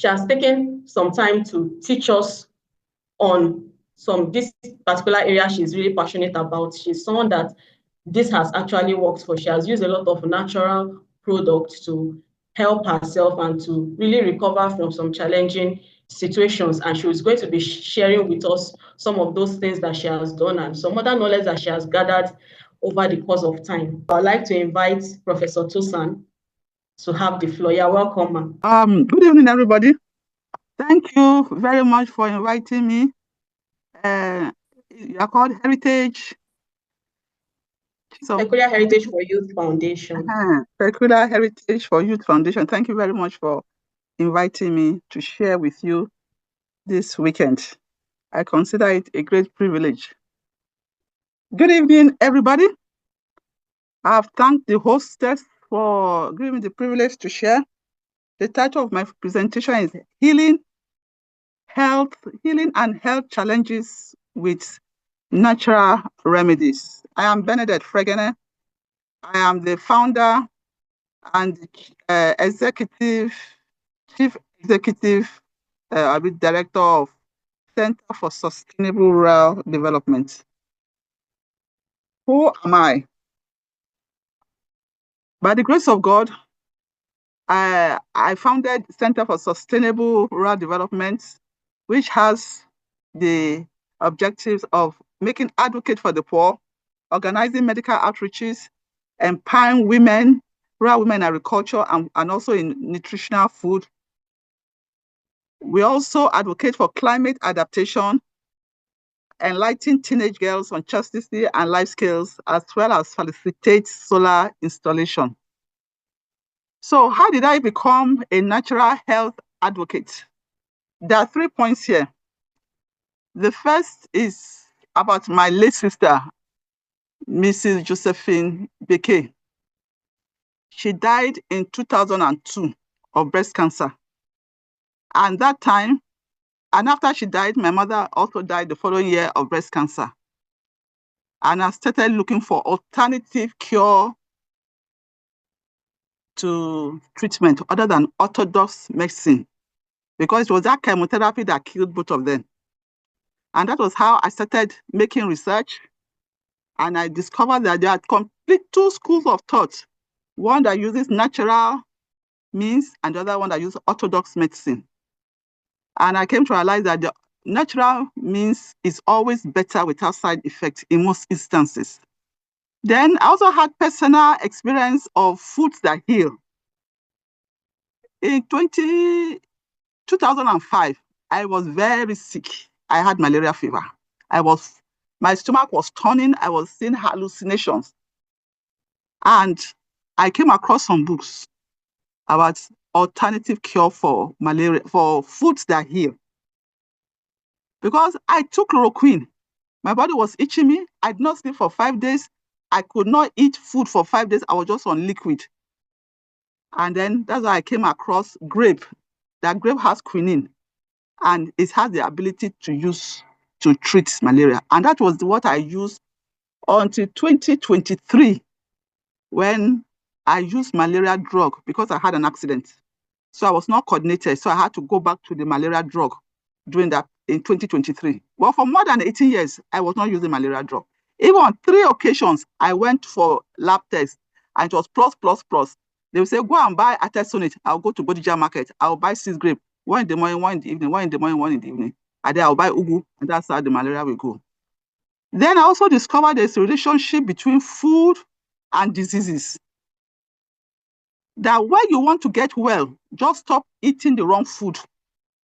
She has taken some time to teach us on this particular area she's really passionate about. She's someone that this has actually worked for. She has used a lot of natural products to help herself and to really recover from some challenging situations. And she was going to be sharing with us some of those things that she has done and some other knowledge that she has gathered over the course of time. I'd like to invite Professor Tosan to have the floor. You're welcome, ma'am. Good evening, everybody. Thank you very much for inviting me. You are called Heritage. Peculiar Heritage for Youth Foundation. Peculiar Heritage for Youth Foundation. Thank you very much for inviting me to share with you this weekend. I consider it a great privilege. Good evening, everybody. I've thanked the hostess for giving me the privilege to share. The title of my presentation is Healing and Health Challenges with Natural Remedies. I am Benedict Fregene. I am the founder and chief executive director of Center for Sustainable Rural Development. Who am I? By the grace of God, I founded Center for Sustainable Rural Development, which has the objectives of making advocate for the poor, organizing medical outreaches, empowering women, rural women in agriculture, and also in nutritional food. We also advocate for climate adaptation, enlighten teenage girls on chastity and life skills, as well as facilitate solar installation. So how did I become a natural health advocate? There are 3 points here. The first is about my late sister, Mrs. Josephine Beke. She died in 2002 of breast cancer. And that time, and after she died, my mother also died the following year of breast cancer. And I started looking for alternative cure to treatment other than orthodox medicine, because it was that chemotherapy that killed both of them. And that was how I started making research. And I discovered that there are complete 2 schools of thought, one that uses natural means and the other one that uses orthodox medicine. And I came to realize that the natural means is always better without side effects in most instances. Then I also had personal experience of foods that heal. In 2005, I was very sick. I had malaria fever. My stomach was turning. I was seeing hallucinations. And I came across some books about alternative cure for malaria, for foods that heal. Because I took chloroquine. My body was itching me. I did not sleep for 5 days. I could not eat food for 5 days. I was just on liquid. And then that's why I came across grape. That grape has quinine, and it has the ability to treat malaria. And that was what I used until 2023, when I used malaria drug because I had an accident. So I was not coordinated. So I had to go back to the malaria drug during that in 2023. Well, for more than 18 years, I was not using malaria drug. Even on 3 occasions, I went for lab tests, and it was plus. They will say, go and buy artesunate. I'll go to Bodija market. I'll buy 6 grape. 1 in the morning, 1 in the evening, 1 in the morning, 1 in the evening. And then I'll buy ugu, and that's how the malaria will go. Then I also discovered there's a relationship between food and diseases. That when you want to get well, just stop eating the wrong food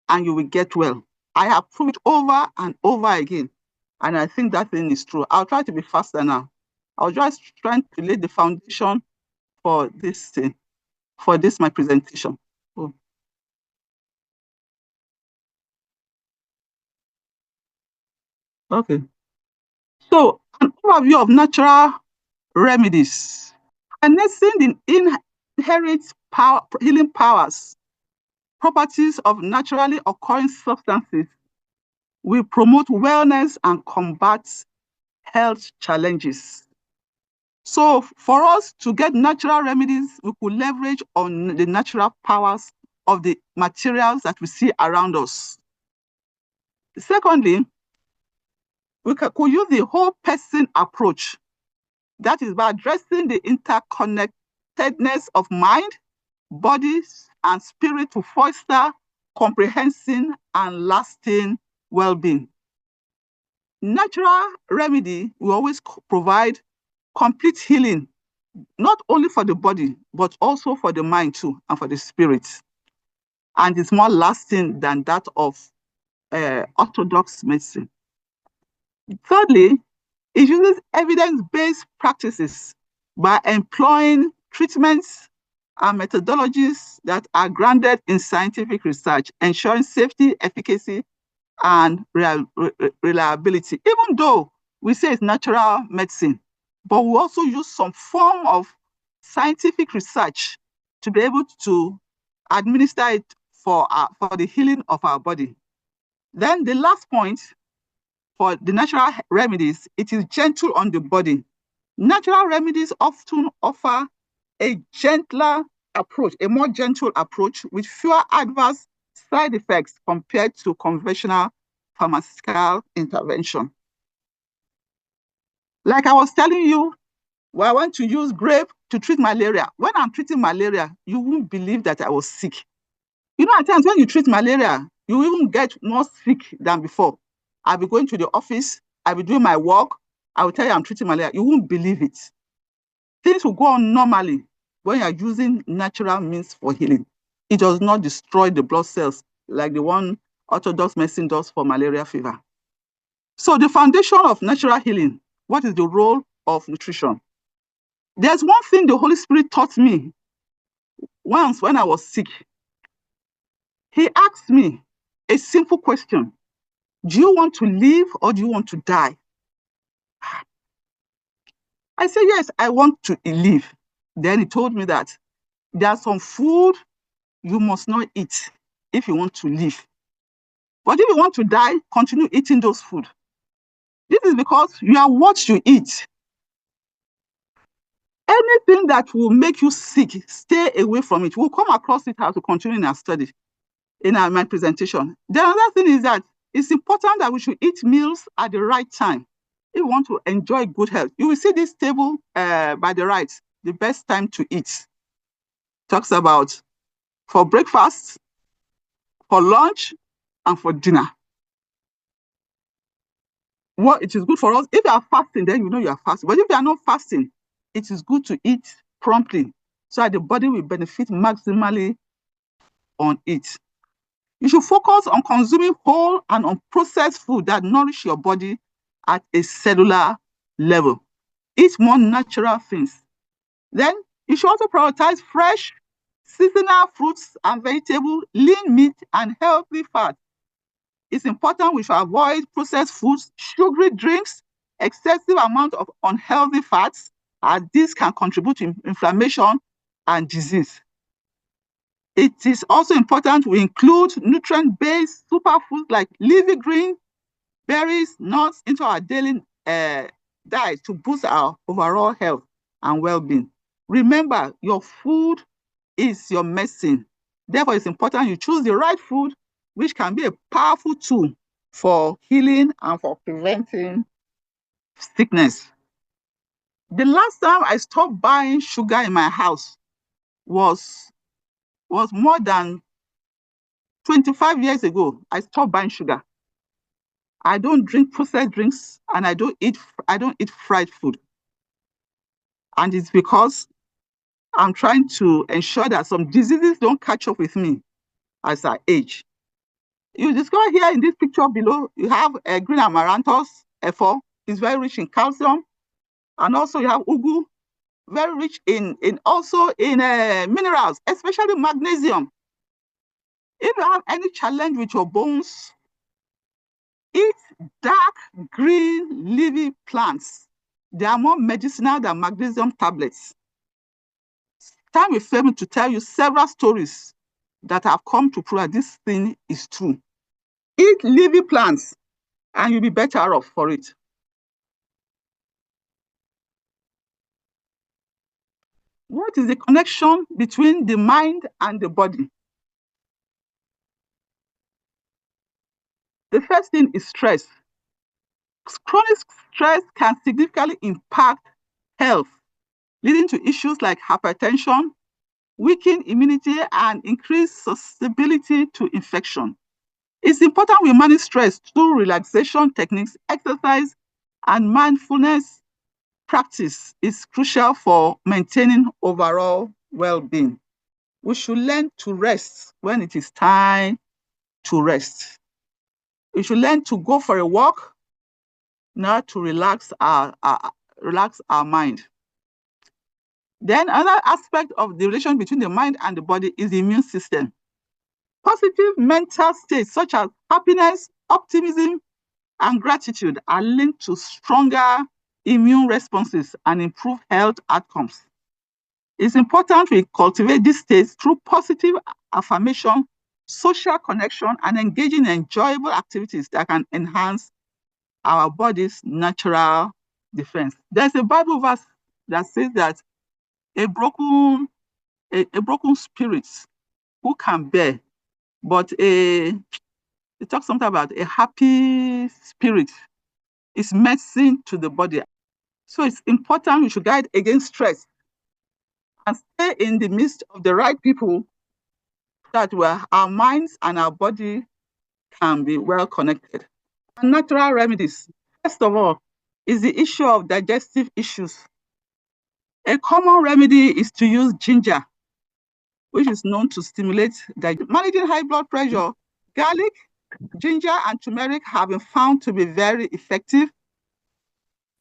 and you will get well. I have proved over and over again. And I think that thing is true. I'll try to be faster now. I was just trying to lay the foundation for this thing, for this, my presentation. Oh. Okay. So, an overview of natural remedies. Harnessing the inherent healing powers, properties of naturally occurring substances will promote wellness and combat health challenges. So for us to get natural remedies, we could leverage on the natural powers of the materials that we see around us. Secondly, we could use the whole person approach. That is by addressing the interconnectedness of mind, bodies, and spirit to foster comprehensive and lasting well-being. Natural remedy will always provide complete healing, not only for the body, but also for the mind too, and for the spirit. And it's more lasting than that of orthodox medicine. Thirdly, it uses evidence-based practices by employing treatments and methodologies that are grounded in scientific research, ensuring safety, efficacy, and reliability. Even though we say it's natural medicine, but we also use some form of scientific research to be able to administer it for the healing of our body. Then the last point, for the natural remedies, it is gentle on the body. Natural remedies often offer a gentler approach, a more gentle approach with fewer adverse side effects compared to conventional pharmaceutical intervention. Like I was telling you, I went to use grape to treat malaria. When I'm treating malaria, you won't believe that I was sick. You know, at times when you treat malaria, you even get more sick than before. I'll be going to the office, I'll be doing my work, I will tell you I'm treating malaria. You won't believe it. Things will go on normally when you're using natural means for healing. It does not destroy the blood cells like the one orthodox medicine does for malaria fever. So the foundation of natural healing, what is the role of nutrition? There's one thing the Holy Spirit taught me once when I was sick. He asked me a simple question. Do you want to live or do you want to die? I said, yes, I want to live. Then he told me that there's some food you must not eat if you want to live. But if you want to die, continue eating those food. This is because you are what you eat. Anything that will make you sick, stay away from it. We'll come across it as we continue in our study, in my presentation. The other thing is that it's important that we should eat meals at the right time if we want to enjoy good health. You will see this table by the right, the best time to eat. Talks about for breakfast, for lunch, and for dinner. Well, it is good for us. If you are fasting, then you know you are fasting. But if you are not fasting, it is good to eat promptly so that the body will benefit maximally on it. You should focus on consuming whole and unprocessed food that nourish your body at a cellular level. Eat more natural things. Then you should also prioritize fresh, seasonal fruits and vegetables, lean meat, and healthy fat. It's important we should avoid processed foods, sugary drinks, excessive amount of unhealthy fats, as this can contribute to inflammation and disease. It is also important we include nutrient-based superfoods like leafy green, berries, nuts into our daily diet to boost our overall health and well-being. Remember, your food is your medicine. Therefore, it's important you choose the right food, which can be a powerful tool for healing and for preventing sickness. The last time I stopped buying sugar in my house was more than 25 years ago. I stopped buying sugar. I don't drink processed drinks and I don't eat fried food. And it's because I'm trying to ensure that some diseases don't catch up with me as I age. You discover here in this picture below, you have a green amaranthus, F4. It's very rich in calcium. And also you have ugu, very rich in minerals, especially magnesium. If you have any challenge with your bones, eat dark green leafy plants. They are more medicinal than magnesium tablets. Time will fail me to tell you several stories that have come to prove that this thing is true. Eat leafy plants and you'll be better off for it. What is the connection between the mind and the body? The first thing is stress. Chronic stress can significantly impact health, leading to issues like hypertension, weakened immunity, and increased susceptibility to infection. It's important we manage stress through relaxation techniques, exercise, and mindfulness practice is crucial for maintaining overall well-being. We should learn to rest when it is time to rest. We should learn to go for a walk now to relax our mind. Then another aspect of the relation between the mind and the body is the immune system. Positive mental states such as happiness, optimism, and gratitude are linked to stronger immune responses and improved health outcomes. It's important we cultivate these states through positive affirmation, social connection, and engaging in enjoyable activities that can enhance our body's natural defense. There's a Bible verse that says that a broken spirit who can bear, but it talks something about a happy spirit is medicine to the body. So it's important we should guide against stress and stay in the midst of the right people that where our minds and our body can be well connected. And natural remedies, first of all, is the issue of digestive issues. A common remedy is to use ginger, which is known to stimulate digestion. Managing high blood pressure, garlic, ginger, and turmeric have been found to be very effective.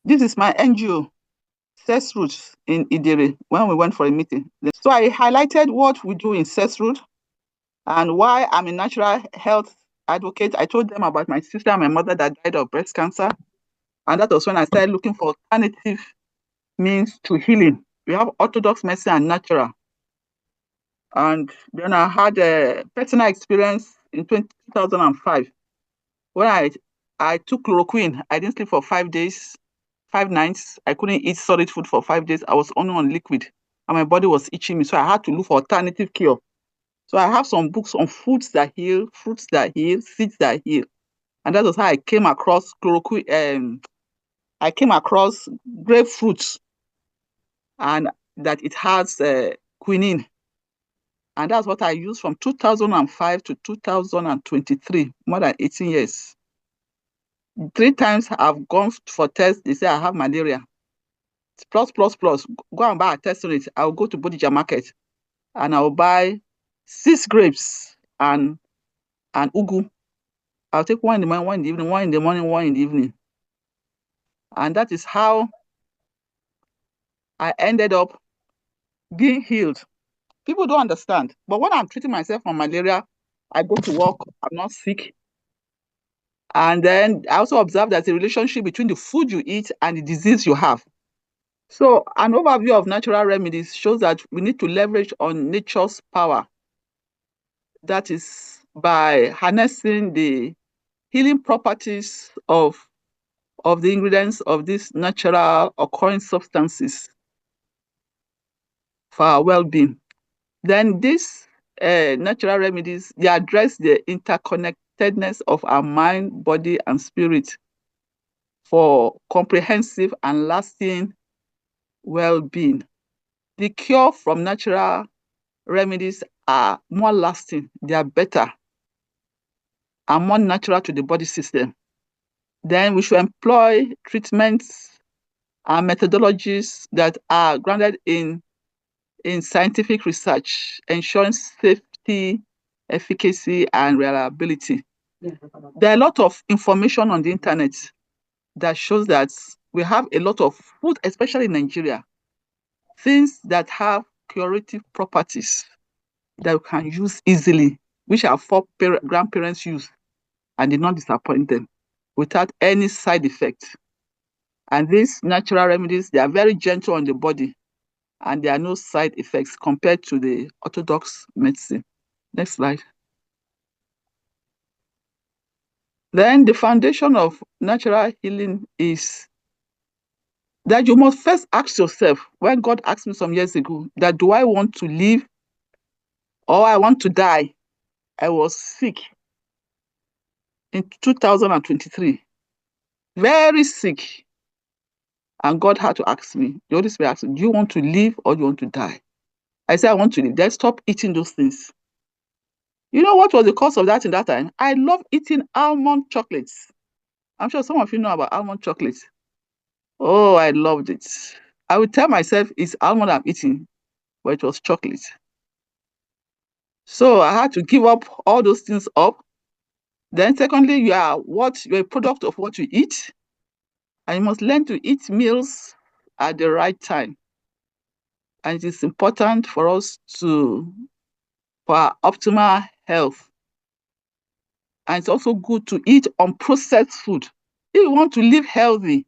This is my NGO, Cess Roots in Idere, when we went for a meeting. So I highlighted what we do in Cess Root and why I'm a natural health advocate. I told them about my sister and my mother that died of breast cancer. And that was when I started looking for alternative means to healing. We have orthodox medicine and natural. And then I had a personal experience in 2005 when I took chloroquine. I didn't sleep for 5 days, 5 nights. I couldn't eat solid food for 5 days. I was only on liquid and my body was itching me. So I had to look for alternative cure. So I have some books on foods that heal, fruits that heal, seeds that heal. And that was how I came across chloroquine. I came across grapefruit and that it has quinine. And that's what I used from 2005 to 2023, more than 18 years. 3 times I've gone for tests. They say I have malaria. Plus. Go and buy a test on it. I'll go to Bodija Market and I'll buy 6 grapes and ugu. I'll take one in the morning, one in the evening, one in the morning, one in the evening. And that is how I ended up being healed. People don't understand. But when I'm treating myself for malaria, I go to work, I'm not sick. And then I also observe there's a relationship between the food you eat and the disease you have. So an overview of natural remedies shows that we need to leverage on nature's power. That is by harnessing the healing properties of the ingredients of these natural occurring substances for our well-being. Then these natural remedies, they address the interconnectedness of our mind, body, and spirit for comprehensive and lasting well-being. The cure from natural remedies are more lasting, they are better, and more natural to the body system. Then we should employ treatments and methodologies that are grounded in scientific research, ensuring safety, efficacy, and reliability. There are a lot of information on the internet that shows that we have a lot of food, especially in Nigeria, things that have curative properties that we can use easily, which our grandparents use and did not disappoint them without any side effect. And these natural remedies, they are very gentle on the body and there are no side effects compared to the orthodox medicine. Next slide. Then the foundation of natural healing is that you must first ask yourself, when God asked me some years ago, that do I want to live or I want to die? I was sick in 2023. Very sick. And God had to ask me, the Holy Spirit asked me, do you want to live or do you want to die? I said, I want to live. Then stop eating those things. You know what was the cause of that in that time? I love eating almond chocolates. I'm sure some of you know about almond chocolates. Oh, I loved it. I would tell myself it's almond I'm eating, but it was chocolate. So I had to give up all those things up. Then secondly, you're a product of what you eat. And you must learn to eat meals at the right time. And it is important for us for our optimal health. And it's also good to eat unprocessed food. If you want to live healthy,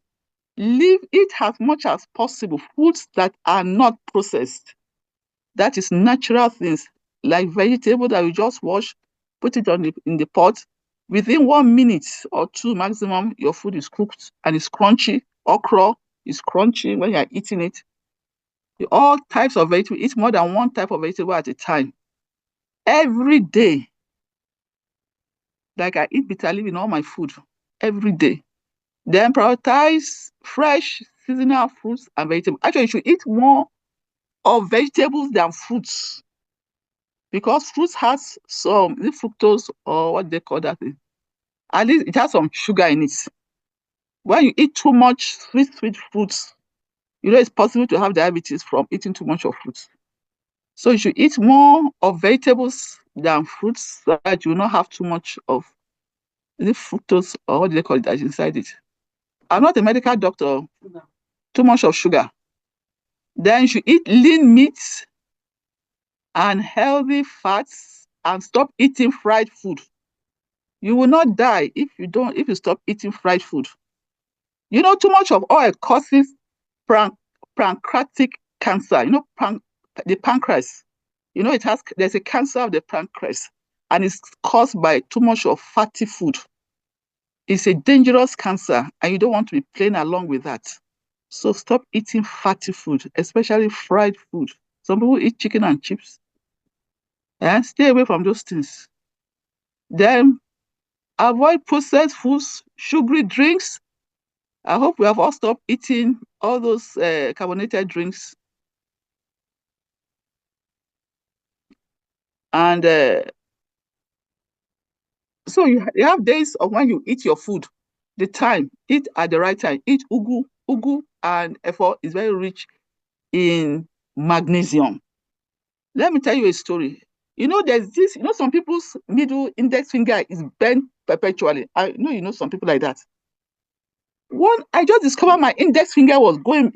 eat as much as possible foods that are not processed. That is natural things like vegetable that you just wash, put it in the pot. Within 1 minute or 2 maximum, your food is cooked and it's crunchy. Okra is crunchy when you're eating it. All types of vegetable, eat more than one type of vegetable at a time. Every day, like I eat bitter leaf in all my food, every day. Then prioritize fresh seasonal fruits and vegetables. Actually, you should eat more of vegetables than fruits because fruits has some fructose or what they call that thing. At least it has some sugar in it. When you eat too much sweet fruits, it's possible to have diabetes from eating too much of fruits. So you should eat more of vegetables than fruits so that you will not have too much of the fructose or what do they call it that's inside it. I'm not a medical doctor. Too much of sugar. Then you should eat lean meats and healthy fats and stop eating fried food. You will not die if you stop eating fried food. Too much of oil causes pancreatic cancer. The pancreas. There's a cancer of the pancreas and it's caused by too much of fatty food. It's a dangerous cancer and you don't want to be playing along with that. So stop eating fatty food, especially fried food. Some people eat chicken and chips. Stay away from those things. Then avoid processed foods, sugary drinks. I hope we have all stopped eating all those carbonated drinks. And so you have days of when you eat your food. The time, eat at the right time. Eat ugu. Ugu and efo is very rich in magnesium. Let me tell you a story. There's this, some people's middle index finger is bent perpetually. I know, some people like that. I just discovered my index finger was going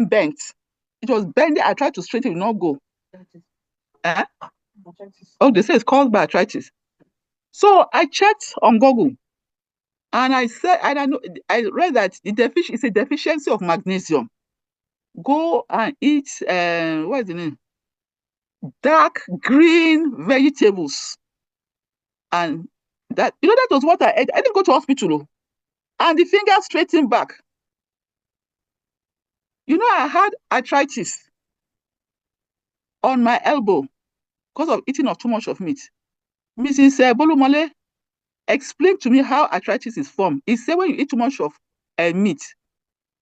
bent. It was bending. I tried to straighten it, not go. Oh, they say it's caused by arthritis. So I checked on Google and I read that it's a deficiency of magnesium. Go and eat, what is the name? Dark green vegetables. And that was what I ate. I didn't go to hospital. And the finger straightened back. I had arthritis on my elbow because of eating of too much of meat. Mrs. Bolumole explained to me how arthritis is formed. He said when you eat too much of meat,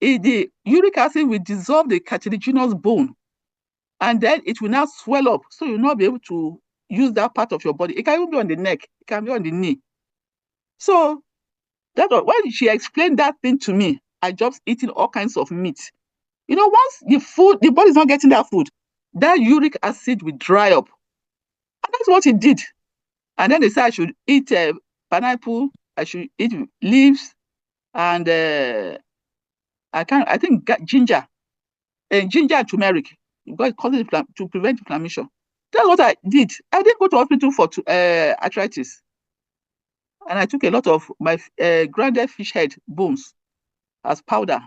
the uric acid will dissolve the cartilaginous bone and then it will now swell up. So you'll not be able to use that part of your body. It can even be on the neck. It can be on the knee. So when she explained that thing to me, I just eating all kinds of meat. Once the body is not getting that food, that uric acid will dry up. And that's what it did. And then they said I should eat pineapple, I should eat leaves, and I think ginger and turmeric because it causes to prevent inflammation. That's what I did. I didn't go to hospital for arthritis. And I took a lot of my grounded fish head bones as powder.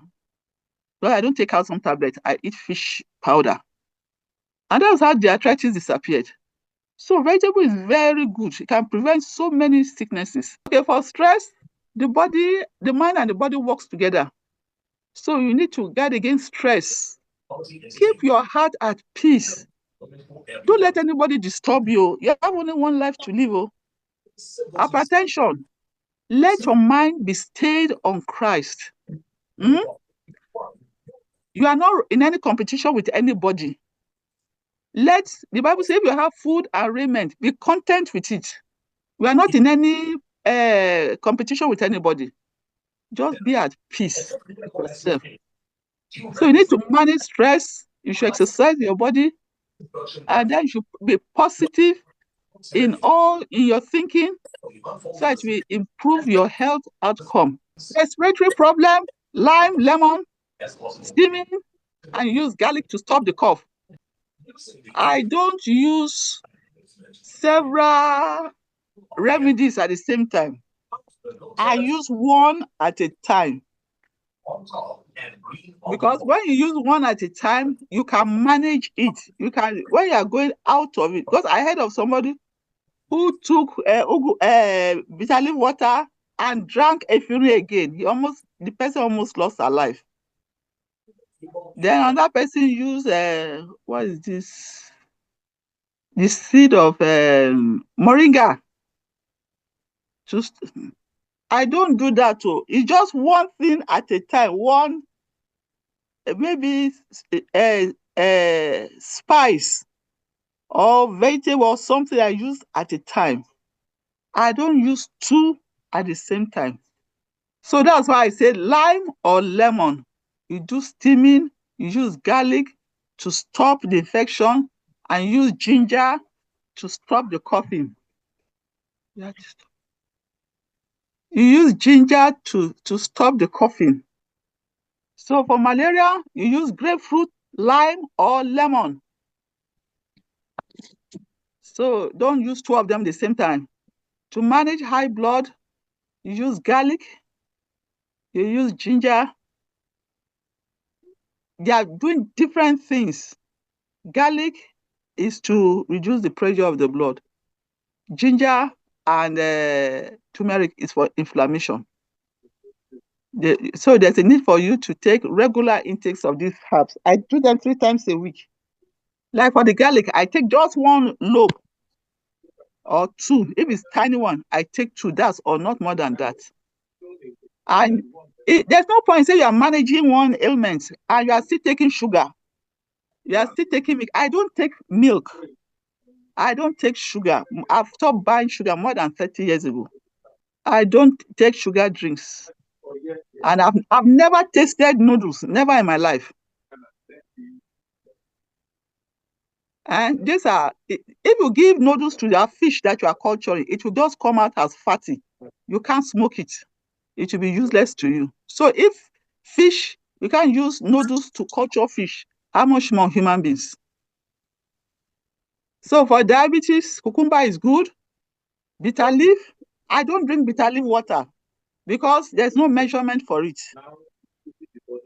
But I don't take out some tablets. I eat fish powder. And that's how the arthritis disappeared. So vegetable is very good. It can prevent so many sicknesses. Okay, for stress, the mind and the body works together. So you need to guard against stress. Keep your heart at peace. Don't let anybody disturb you. You have only one life to live. Hypertension. Let your mind be stayed on Christ. Hmm? You are not in any competition with anybody. The Bible says if you have food and raiment, be content with it. We are not in any competition with anybody. Just be at peace with yourself. So you need to manage stress. You should exercise your body, and then you should be positive in your thinking, so it will improve your health outcome. Respiratory problem, lime, lemon, steaming, and use garlic to stop the cough. I don't use several remedies at the same time. I use one at a time. Because when you use one at a time, you can manage it. When you are going out of it. Because I heard of somebody who took bitter leaf water and drank a fury again. The person almost lost her life. Then another person used what is this? The seed of moringa. Just I don't do that too. It's just one thing at a time. Maybe spice or vegetable or something I use at a time. I don't use two at the same time. So that's why I say lime or lemon. You do steaming, you use garlic to stop the infection, and use ginger to stop the coughing. You use ginger to stop the coughing. So for malaria, you use grapefruit, lime, or lemon. So don't use two of them at the same time. To manage high blood, you use garlic, you use ginger. They are doing different things. Garlic is to reduce the pressure of the blood. Ginger and turmeric is for inflammation. So there's a need for you to take regular intakes of these herbs. I do them 3 times a week. Like for the garlic, I take just one lobe or two. If it's tiny one, I take two. That's or not more than that. And there's no point say you are managing one ailment and you are still taking sugar. You are still taking milk. I don't take milk. I don't take sugar. I've stopped buying sugar more than 30 years ago. I don't take sugar drinks. And I've never tasted noodles, never in my life. And if you give noodles to your fish that you are culturing, it will just come out as fatty. You can't smoke it. It will be useless to you. So if fish, you can't use noodles to culture fish, how much more human beings? So for diabetes, cucumber is good. Bitter leaf, I don't drink bitter leaf water because there's no measurement for it.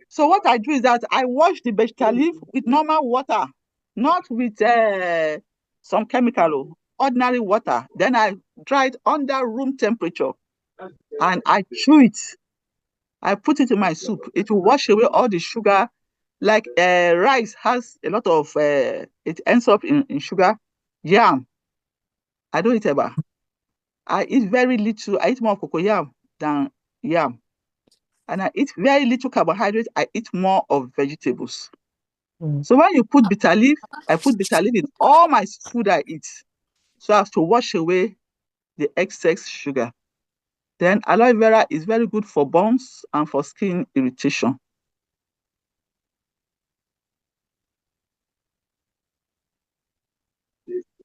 So what I do is that I wash the bitter leaf with normal water, not with some chemical, ordinary water. Then I dry it under room temperature and I chew it. I put it in my soup. It will wash away all the sugar. Like rice has a lot of, it ends up in sugar. Yam, I don't eat ever. I eat very little. I eat more cocoyam than yam. And I eat very little carbohydrate. I eat more of vegetables. So when you put bitter leaf, I put bitter leaf in all my food I eat. So as to wash away the excess sugar. Then aloe vera is very good for burns and for skin irritation.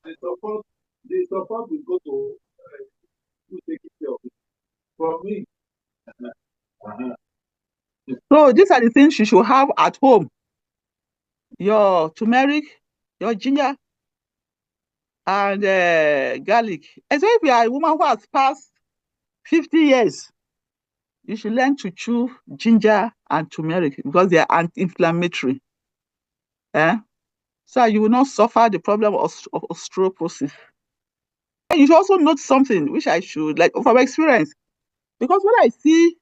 The support will go to who taking care of it. For me. So these are the things you should have at home. Your turmeric, your ginger, and garlic. Especially if you are a woman who has passed 50 years, you should learn to chew ginger and turmeric because they are anti-inflammatory. So you will not suffer the problem of osteoporosis. And you should also note something which I should, like from experience, because when I see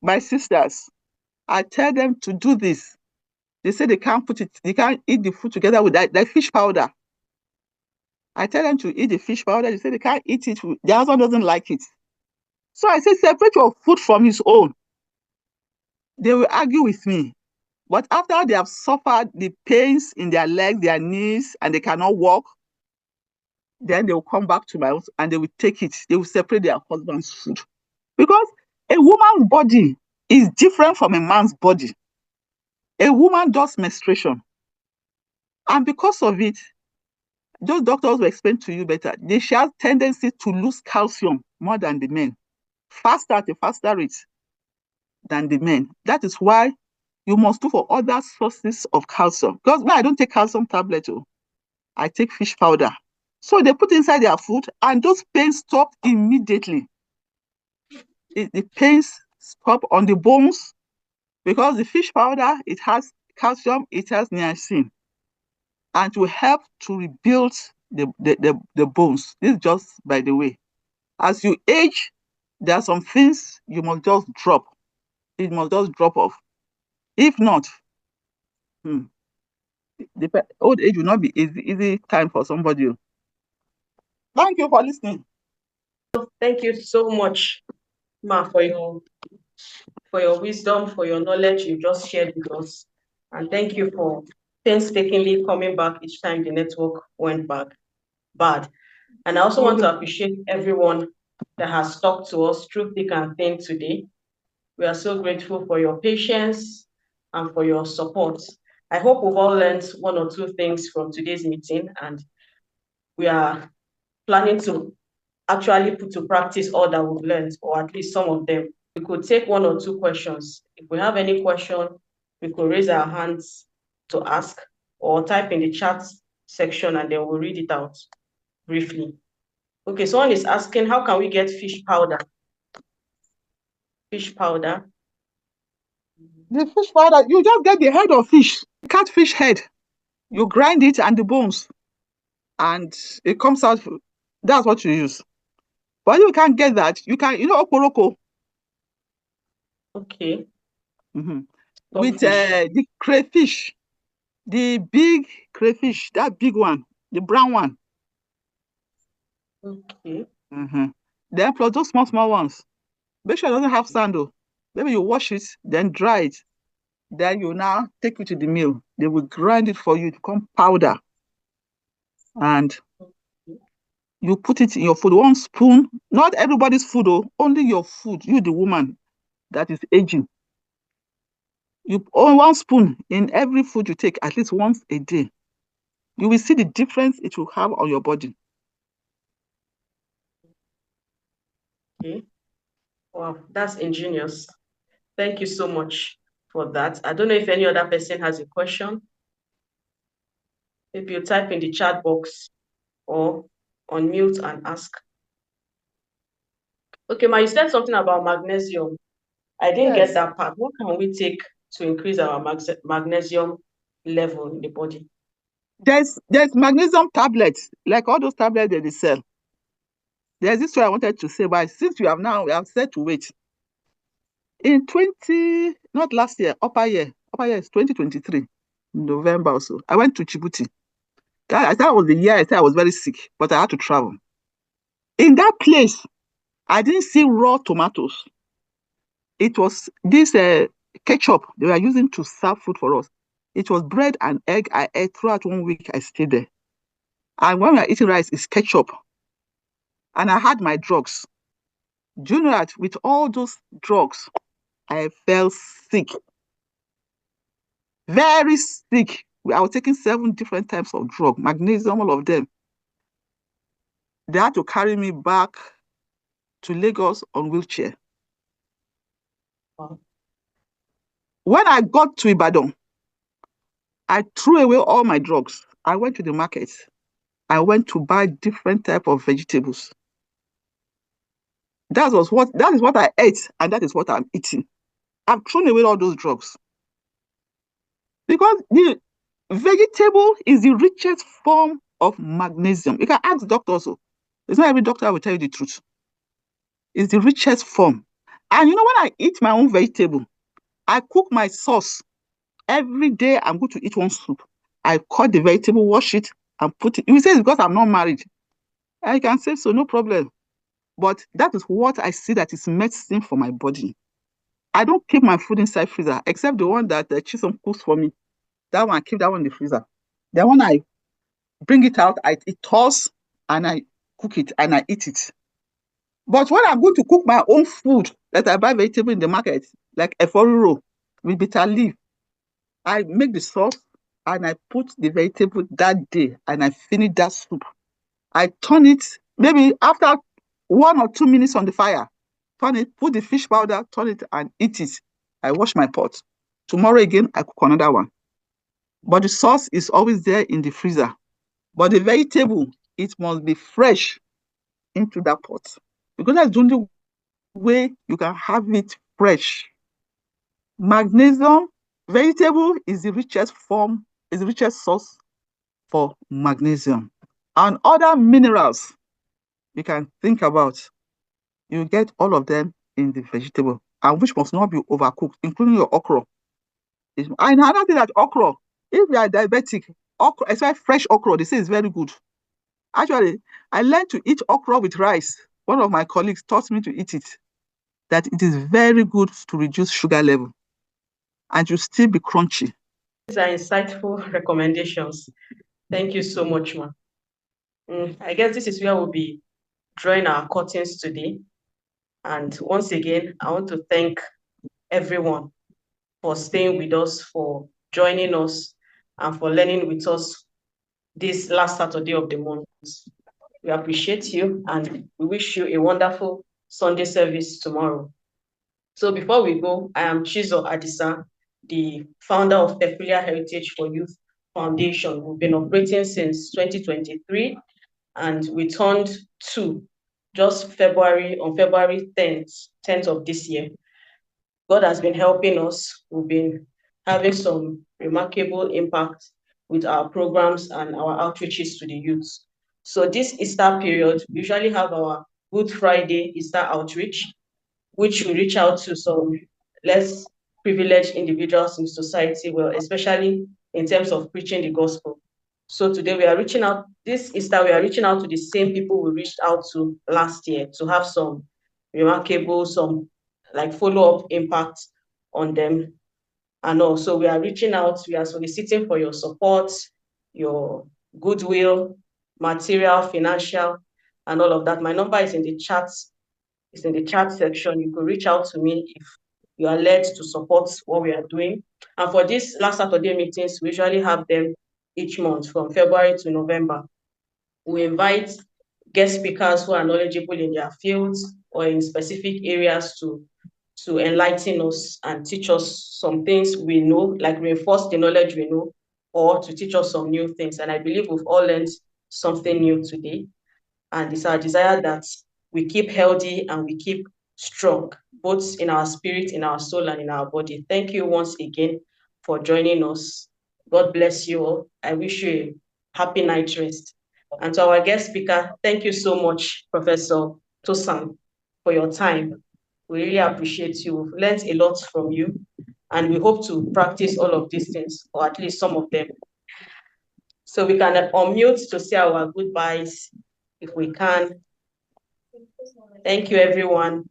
my sisters, I tell them to do this. They say they can't eat the food together with that fish powder. I tell them to eat the fish powder. They say they can't eat it. Their husband doesn't like it. So I say, separate your food from his own. They will argue with me. But after they have suffered the pains in their legs, their knees, and they cannot walk, then they will come back to my house and they will take it. They will separate their husband's food. Because a woman's body is different from a man's body. A woman does menstruation. And because of it, those doctors will explain to you better. They have tendency to lose calcium more than the men, faster at a faster rate than the men. That is why you must look for other sources of calcium. Because I don't take calcium tablet, I take fish powder. So they put inside their food and those pains stop immediately. The pains stop on the bones because the fish powder, it has calcium, it has niacin, and will help to rebuild the bones. This is just by the way. As you age, there are some things you must just drop. It must just drop off. If not, the old age will not be easy time for somebody. Thank you for listening. Thank you so much, Ma, for your wisdom, for your knowledge you just shared with us. And thank you for painstakingly coming back each time the network went bad. And I also want to appreciate everyone that has talked to us through thick and thin today. We are so grateful for your patience and for your support. I hope we've all learned one or two things from today's meeting, and we are planning to actually put to practice all that we've learned, or at least some of them. We could take one or two questions. If we have any question, we could raise our hands to ask or type in the chat section and then we'll read it out briefly. Okay, someone is asking, how can we get fish powder? Fish powder. The fish powder, you just get the head of fish, catfish head. You grind it and the bones, and it comes out. That's what you use. But you can't get that. You can, oporoko. Okay. With the crayfish, the big crayfish, that big one, the brown one. Okay. Then plus those small ones. Make sure it doesn't have sand though. Maybe you wash it, then dry it. Then you now take it to the mill. They will grind it for you to become powder. And you put it in your food, 1 spoon. Not everybody's food, only your food. You, the woman that is aging. You own 1 spoon in every food you take at least once a day. You will see the difference it will have on your body. Okay. Wow, that's ingenious. Thank you so much for that. I don't know if any other person has a question. If you type in the chat box or unmute and ask. Okay, Ma, you said something about magnesium. I didn't get that part. What can we take to increase our magnesium level in the body? There's magnesium tablets, like all those tablets that they sell. There's this one I wanted to say, but since we have said to wait. In not last year, upper year is 2023, November or so. I went to Djibouti. I thought it was the year I said I was very sick, but I had to travel. In that place, I didn't see raw tomatoes. It was this ketchup they were using to serve food for us. It was bread and egg I ate throughout 1 week I stayed there. And when we are eating rice, it's ketchup. And I had my drugs. Do you know that with all those drugs, I felt sick. Very sick. I was taking 7 different types of drug, magnesium, all of them. They had to carry me back to Lagos on wheelchair. Wow. When I got to Ibadan, I threw away all my drugs. I went to the market. I went to buy different type of vegetables. That is what I ate, and that is what I'm eating. I've thrown away all those drugs. Because the vegetable is the richest form of magnesium. You can ask doctors also. It's not every doctor will tell you the truth. It's the richest form. And when I eat my own vegetable, I cook my sauce. Every day I'm going to eat 1 soup. I cut the vegetable, wash it, and put it. You say it's because I'm not married. I can say so, no problem. But that is what I see that is medicine for my body. I don't keep my food inside freezer, except the one that Chisom cooks for me. That one, I keep that one in the freezer. The one I bring it out, it toss, and I cook it, and I eat it. But when I'm going to cook my own food that I buy vegetable in the market, like efforiro with bitter leaf, I make the sauce and I put the vegetable that day and I finish that soup. I turn it maybe after 1 or 2 minutes on the fire, turn it, put the fish powder, turn it and eat it. I wash my pot. Tomorrow again, I cook another one. But the sauce is always there in the freezer. But the vegetable, it must be fresh into that pot. Because that's the only way you can have it fresh. Magnesium, vegetable is the richest form, is the richest source for magnesium. And other minerals you can think about, you get all of them in the vegetable, and which must not be overcooked, including your okra. And another thing that okra, if you are diabetic, okra, especially fresh okra, they say it's very good. Actually, I learned to eat okra with rice. One of my colleagues taught me to eat it, that it is very good to reduce sugar level and you still be crunchy. These are insightful recommendations. Thank you so much, ma. I guess this is where we'll be drawing our curtains today. And once again, I want to thank everyone for staying with us, for joining us, and for learning with us this last Saturday of the month. We appreciate you and we wish you a wonderful Sunday service tomorrow. So before we go, I am Chizo Adisa, the founder of Peculiar Heritage for Youth Foundation. We've been operating since 2023 and we turned 2 just on February 10th of this year. God has been helping us. We've been having some remarkable impact with our programs and our outreaches to the youth. So this Easter period, we usually have our Good Friday Easter outreach, which we reach out to some less privileged individuals in society, well, especially in terms of preaching the gospel. So today we are reaching out, this Easter, we are reaching out to the same people we reached out to last year to have some remarkable, some like follow-up impact on them. And also we are reaching out, we are soliciting for your support, your goodwill, material, financial, and all of that. My number is in the chat. It's in the chat section. You could reach out to me if you are led to support what we are doing. And for these last Saturday meetings, we usually have them each month from February to November. We invite guest speakers who are knowledgeable in their fields or in specific areas to enlighten us and teach us some things we know, like reinforce the knowledge we know, or to teach us some new things. And I believe we've all learned something new today. And it's our desire that we keep healthy and we keep strong, both in our spirit, in our soul, and in our body. Thank you once again for joining us. God bless you all. I wish you a happy night rest. And to our guest speaker, thank you so much, Professor Tosan, for your time. We really appreciate you. We've learned a lot from you, and we hope to practice all of these things, or at least some of them. So we can unmute to say our goodbyes if we can. Thank you, everyone.